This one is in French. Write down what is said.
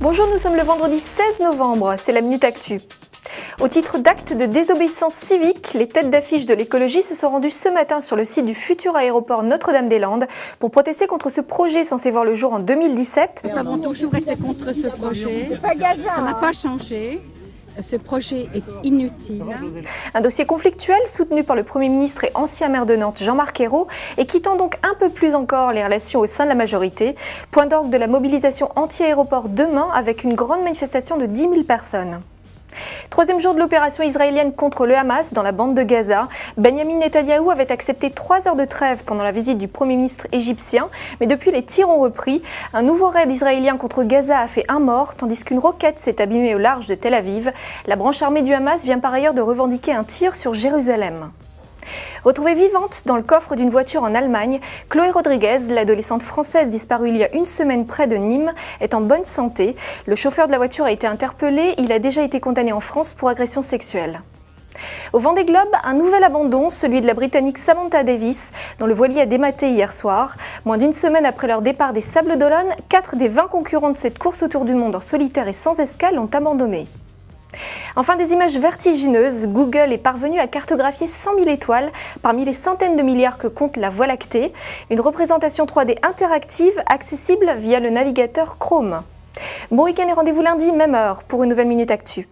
Bonjour, nous sommes le vendredi 16 novembre, c'est la Minute Actu. Au titre d'actes de désobéissance civique, les têtes d'affiche de l'écologie se sont rendues ce matin sur le site du futur aéroport Notre-Dame-des-Landes pour protester contre ce projet censé voir le jour en 2017. Nous avons toujours été contre ce projet, ça n'a pas changé. Ce projet est inutile. Un dossier conflictuel soutenu par le Premier ministre et ancien maire de Nantes Jean-Marc Ayrault et qui tend donc un peu plus encore les relations au sein de la majorité. Point d'orgue de la mobilisation anti-aéroport demain avec une grande manifestation de 10 000 personnes. Troisième jour de l'opération israélienne contre le Hamas dans la bande de Gaza. Benjamin Netanyahou avait accepté 3 heures de trêve pendant la visite du Premier ministre égyptien, mais depuis les tirs ont repris. Un nouveau raid israélien contre Gaza a fait un mort, tandis qu'une roquette s'est abîmée au large de Tel Aviv. La branche armée du Hamas vient par ailleurs de revendiquer un tir sur Jérusalem. Retrouvée vivante dans le coffre d'une voiture en Allemagne, Chloé Rodriguez, l'adolescente française disparue il y a une semaine près de Nîmes, est en bonne santé. Le chauffeur de la voiture a été interpellé, il a déjà été condamné en France pour agression sexuelle. Au Vendée Globe, un nouvel abandon, celui de la Britannique Samantha Davis, dont le voilier a dématé hier soir. Moins d'une semaine après leur départ des Sables d'Olonne, 4 des 20 concurrents de cette course autour du monde en solitaire et sans escale ont abandonné. Enfin, des images vertigineuses, Google est parvenu à cartographier 100 000 étoiles parmi les centaines de milliards que compte la Voie lactée. Une représentation 3D interactive accessible via le navigateur Chrome. Bon week-end et rendez-vous lundi, même heure, pour une nouvelle Minute Actu.